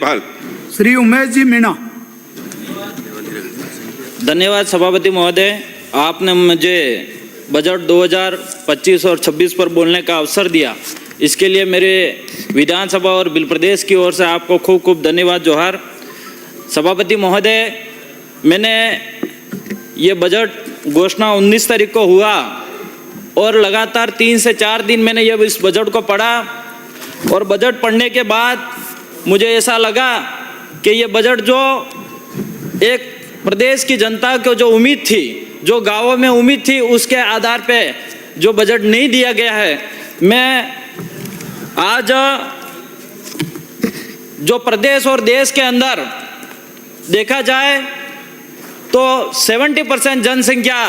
श्री उमेश जी मीणा। धन्यवाद सभापति महोदय, आपने मुझे बजट 2025 और 26 पर बोलने का अवसर दिया, इसके लिए मेरे विधानसभा और बिल प्रदेश की ओर से आपको खूब खूब धन्यवाद। जोहार। सभापति महोदय, मैंने ये बजट घोषणा 19 तारीख को हुआ और लगातार 3 से 4 दिन मैंने ये इस बजट को पढ़ा और बजट पढ़ने के बाद मुझे ऐसा लगा कि ये बजट जो एक प्रदेश की जनता को जो उम्मीद थी, जो गांवों में उम्मीद थी, उसके आधार पे जो बजट नहीं दिया गया है। मैं आज जो प्रदेश और देश के अंदर देखा जाए तो 70% जनसंख्या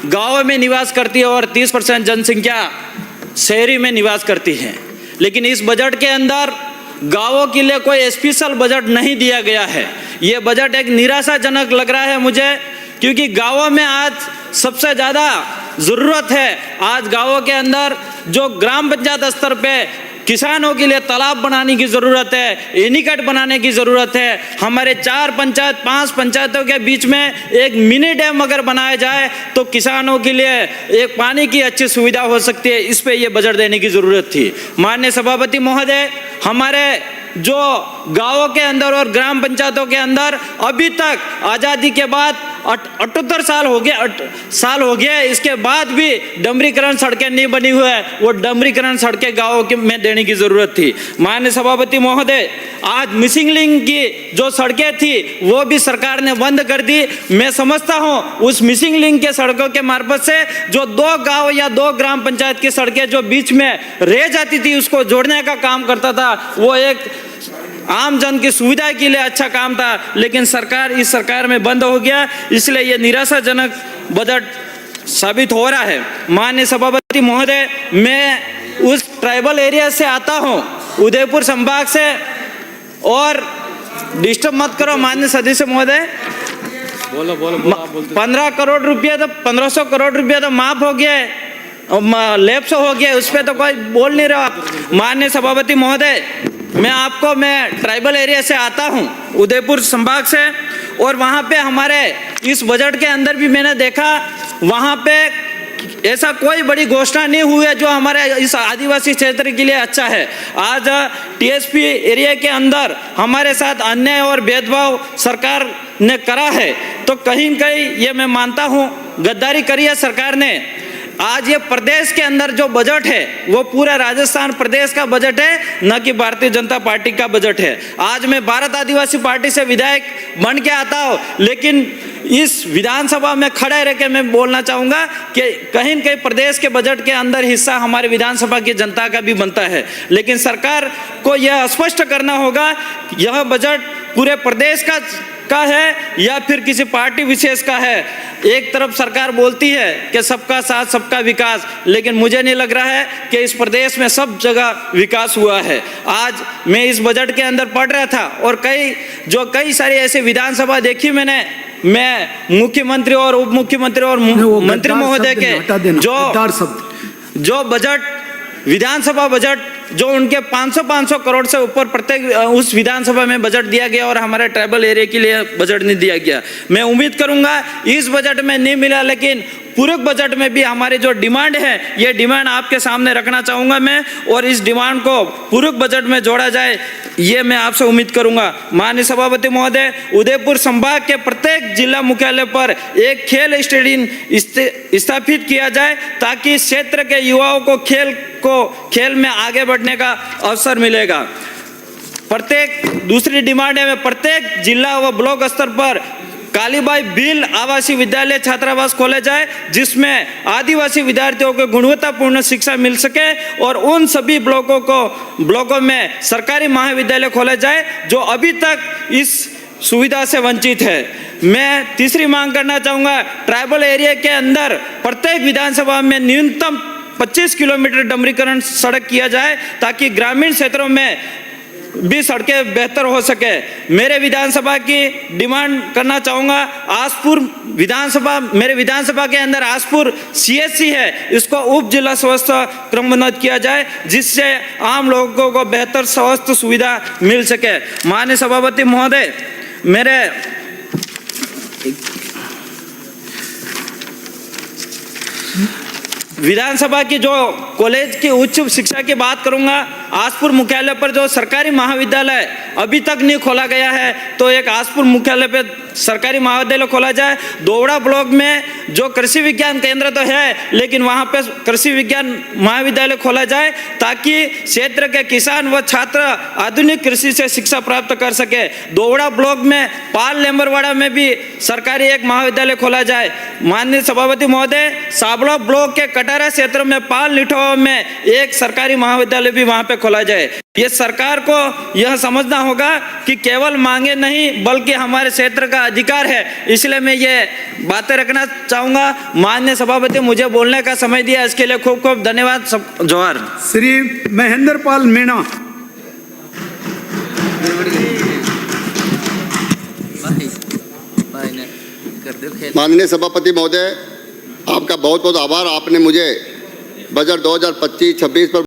गांवों में निवास करती है और 30% जनसंख्या शहरी में निवास करती है। लेकिन इस बजट के अंदर गांवों के लिए कोई स्पेशल बजट नहीं दिया गया है। ये बजट एक निराशाजनक लग रहा है मुझे, क्योंकि गांवों में आज सबसे ज़्यादा ज़रूरत है। आज गांवों के अंदर जो ग्राम पंचायत स्तर पे किसानों के लिए तालाब बनाने की ज़रूरत है, एनीकट बनाने की ज़रूरत है। हमारे 4 पंचायत 5 पंचायतों के बीच में एक मिनी डैम अगर बनाया जाए तो किसानों के लिए एक पानी की अच्छी सुविधा हो सकती है। इस पे ये बजट देने की ज़रूरत थी। माननीय सभापति महोदय, हमारे जो गांवों के अंदर और ग्राम पंचायतों के अंदर अभी तक आज़ादी के बाद 78 साल हो गए, इसके बाद भी डमरीकरण सड़कें नहीं बनी हुई है। वो डमरीकरण सड़कें गाँवों में देने की ज़रूरत थी। माननीय सभापति महोदय, आज मिसिंग लिंक की जो सड़कें थी वो भी सरकार ने बंद कर दी। मैं समझता हूँ उस मिसिंग लिंक के सड़कों के मार्फत से जो 2 गाँव या 2 ग्राम पंचायत की सड़कें जो बीच में रह जाती थी उसको जोड़ने का काम करता था। वो एक आम जन की सुविधा के लिए अच्छा काम था, लेकिन इस सरकार में बंद हो गया। इसलिए ये निराशाजनक बजट साबित हो रहा है। माननीय सभापति महोदय, मैं उस ट्राइबल एरिया से आता हूँ, उदयपुर संभाग से, और डिस्टर्ब मत करो माननीय सदस्य महोदय। बोलो 15 करोड़ रुपया तो 1500 करोड़ रुपया तो माफ हो गया है, लैप्स हो गया, उस पर तो कोई बोल नहीं रहा। माननीय सभापति महोदय, मैं ट्राइबल एरिया से आता हूं, उदयपुर संभाग से, और वहां पे हमारे इस बजट के अंदर भी मैंने देखा वहां पे ऐसा कोई बड़ी घोषणा नहीं हुई है जो हमारे इस आदिवासी क्षेत्र के लिए अच्छा है। आज टीएसपी एरिया के अंदर हमारे साथ अन्याय और भेदभाव सरकार ने करा है, तो कहीं न कहीं ये मैं मानता हूँ गद्दारी करी है सरकार ने। आज ये प्रदेश के अंदर जो बजट है वो पूरा राजस्थान प्रदेश का बजट है, न कि भारतीय जनता पार्टी का बजट है। आज मैं भारत आदिवासी पार्टी से विधायक बन के आता हूँ, लेकिन इस विधानसभा में खड़े रह के मैं बोलना चाहूँगा कि कहीं न कहीं प्रदेश के बजट के अंदर हिस्सा हमारे विधानसभा की जनता का भी बनता है। लेकिन सरकार को यह स्पष्ट करना होगा यह बजट पूरे प्रदेश का है या फिर किसी पार्टी विशेष का है। एक तरफ सरकार बोलती है कि सबका साथ सबका विकास, लेकिन मुझे नहीं लग रहा है कि इस प्रदेश में सब जगह विकास हुआ है। आज मैं इस बजट के अंदर पढ़ रहा था और कई सारी ऐसे विधानसभा देखी मैं मुख्यमंत्री और उप मुख्यमंत्री और मंत्री महोदय के जो बजट विधानसभा बजट जो उनके 500 करोड़ से ऊपर प्रत्येक उस विधानसभा में बजट दिया गया और हमारे ट्राइबल एरिया के लिए बजट नहीं दिया गया। मैं उम्मीद करूंगा इस बजट में नहीं मिला, लेकिन पूरक बजट में भी हमारी जो डिमांड है ये डिमांड आपके सामने रखना चाहूँगा मैं, और इस डिमांड को पूरक बजट में जोड़ा जाए ये मैं आपसे उम्मीद करूँगा। माननीय सभापति महोदय, उदयपुर संभाग के प्रत्येक जिला मुख्यालय पर एक खेल स्टेडियम स्थापित किया जाए ताकि इस क्षेत्र के युवाओं को खेल में आगे बढ़ने का अवसर मिलेगा। दूसरी डिमांड है प्रत्येक जिला व ब्लॉक स्तर पर कालीबाई भील आवासीय विद्यालय छात्रावास खोले जाए, जिसमें आदिवासी विद्यार्थियों को गुणवत्तापूर्ण शिक्षा मिल सके, और उन सभी ब्लॉकों में सरकारी महाविद्यालय खोले जाए जो अभी तक इस सुविधा से वंचित है। मैं तीसरी मांग करना चाहूँगा, ट्राइबल एरिया के अंदर प्रत्येक विधानसभा में न्यूनतम 25 किलोमीटर डमरीकरण सड़क किया जाए ताकि ग्रामीण क्षेत्रों में भी सड़कें बेहतर हो सके। मेरे विधानसभा की डिमांड करना चाहूँगा, आसपुर विधानसभा, मेरे विधानसभा के अंदर आसपुर CSC है, इसको उप जिला स्वास्थ्य क्रमबद्ध किया जाए, जिससे आम लोगों को बेहतर स्वास्थ्य सुविधा मिल सके। माननीय सभापति महोदय, मेरे विधानसभा की जो कॉलेज की उच्च शिक्षा की बात करूंगा, आसपुर मुख्यालय पर जो सरकारी महाविद्यालय अभी तक नहीं खोला गया है, तो एक आसपुर मुख्यालय पे सरकारी महाविद्यालय खोला जाए। दोवड़ा ब्लॉक में जो कृषि विज्ञान केंद्र तो है, लेकिन वहां पे कृषि विज्ञान महाविद्यालय खोला जाए, ताकि क्षेत्र के किसान व छात्र आधुनिक कृषि से शिक्षा प्राप्त कर सके। दोवड़ा ब्लॉक में पाल लेम्बरवाड़ा में भी सरकारी एक महाविद्यालय खोला जाए। माननीय सभापति महोदय, साबड़ा ब्लॉक के कटारा क्षेत्र में पाल निठोवा में एक सरकारी महाविद्यालय भी वहां पे खोला जाए। ये सरकार को यह समझना होगा कि केवल मांगे नहीं, बल्कि हमारे क्षेत्र का अधिकार है, इसलिए मैं ये बातें रखना चाहूंगा। माननीय सभापति, मुझे बोलने का समय दिया, इसके लिए खूब खूब धन्यवाद। जोहार। श्री महेंद्र पाल मीणा। माननीय सभापति महोदय, आपका बहुत बहुत आभार। आपने मुझे बजट 2025-26 पर